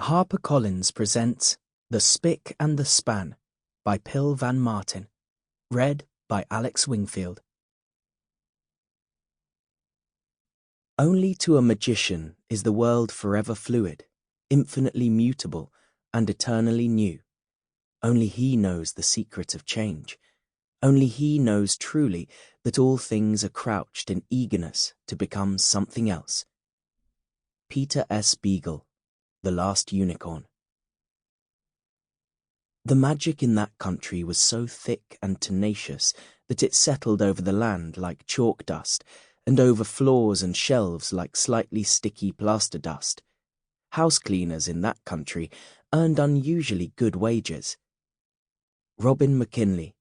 HarperCollins presents The Spick and the Span by Pil Van Martin, read by Alex Wingfield. Only to a magician is the world forever fluid, infinitely mutable, and eternally new. Only he knows the secret of change. Only he knows truly that all things are crouched in eagerness to become something else. Peter S. Beagle, The Last Unicorn. The magic in that country was so thick and tenacious that it settled over the land like chalk dust, and over floors and shelves like slightly sticky plaster dust. House cleaners in that country earned unusually good wages. Robin McKinley,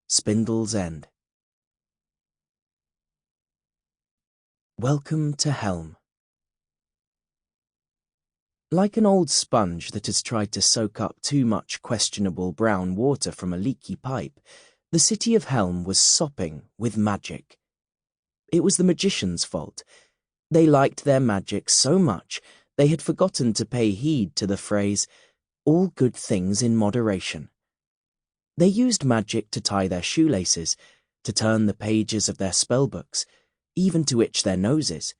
Spindle's End. Welcome to Helm. Like an old sponge that has tried to soak up too much questionable brown water from a leaky pipe, the city of Helm was sopping with magic. It was the magicians' fault. They liked their magic so much they had forgotten to pay heed to the phrase, "all good things in moderation." They used magic to tie their shoelaces, to turn the pages of their spellbooks, even to itch their noses.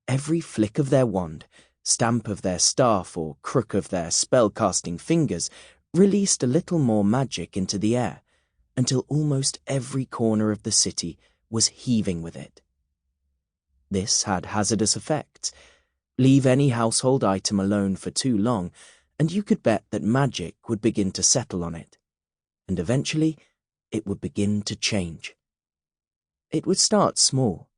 Every flick of their wand, stamp of their staff or crook of their spell-casting fingers released a little more magic into the air, until almost every corner of the city was heaving with it. This had hazardous effects. Leave any household item alone for too long, and you could bet that magic would begin to settle on it, and eventually it would begin to change. It would start small.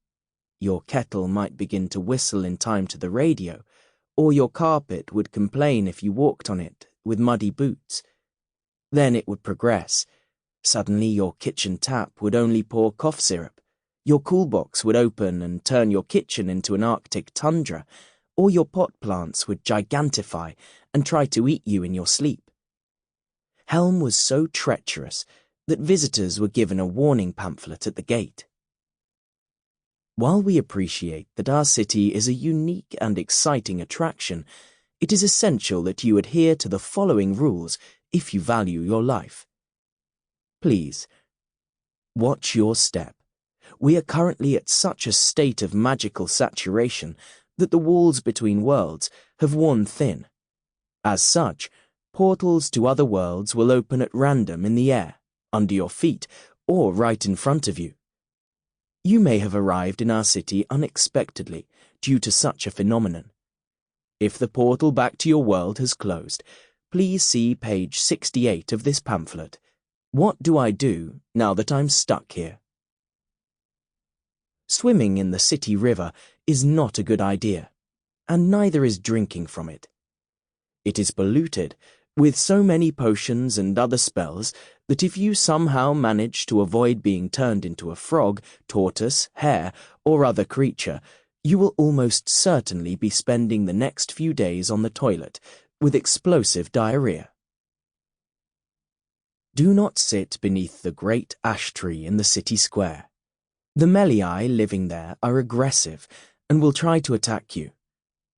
Your kettle might begin to whistle in time to the radio, or your carpet would complain if you walked on it with muddy boots. Then it would progress. Suddenly your kitchen tap would only pour cough syrup, your cool box would open and turn your kitchen into an Arctic tundra, or your pot plants would gigantify and try to eat you in your sleep. Helm was so treacherous that visitors were given a warning pamphlet at the gate. While we appreciate that our city is a unique and exciting attraction, it is essential that you adhere to the following rules if you value your life. Please, watch your step. We are currently at such a state of magical saturation that the walls between worlds have worn thin. As such, portals to other worlds will open at random in the air, under your feet, or right in front of you. You may have arrived in our city unexpectedly due to such a phenomenon. If the portal back to your world has closed, please see page 68 of this pamphlet. What do I do now that I'm stuck here? Swimming in the city river is not a good idea, and neither is drinking from it. It is polluted with so many potions and other spells that if you somehow manage to avoid being turned into a frog, tortoise, hare, or other creature, you will almost certainly be spending the next few days on the toilet with explosive diarrhea. Do not sit beneath the great ash tree in the city square. The Melii living there are aggressive and will try to attack you.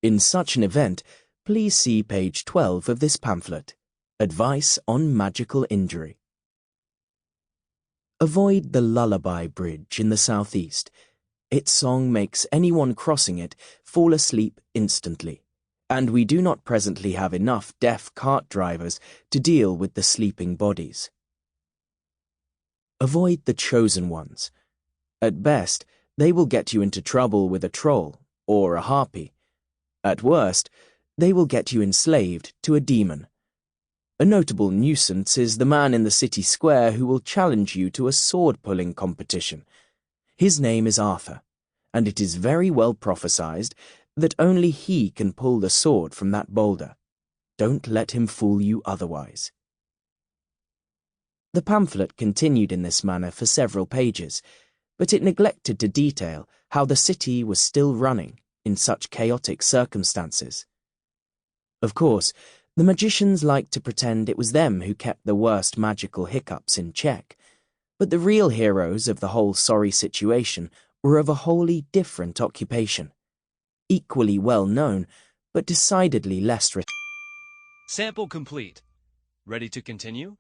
In such an event, please see page 12 of this pamphlet, Advice on Magical Injury. Avoid the Lullaby Bridge in the southeast. Its song makes anyone crossing it fall asleep instantly, and we do not presently have enough deaf cart drivers to deal with the sleeping bodies. Avoid the Chosen Ones. At best, they will get you into trouble with a troll or a harpy. At worst, they will get you enslaved to a demon. A notable nuisance is the man in the city square who will challenge you to a sword-pulling competition. His name is Arthur, and it is very well prophesied that only he can pull the sword from that boulder. Don't let him fool you otherwise. The pamphlet continued in this manner for several pages, but it neglected to detail how the city was still running in such chaotic circumstances. Of course, the magicians liked to pretend it was them who kept the worst magical hiccups in check, but the real heroes of the whole sorry situation were of a wholly different occupation, equally well known, but decidedly less Sample complete. Ready to continue?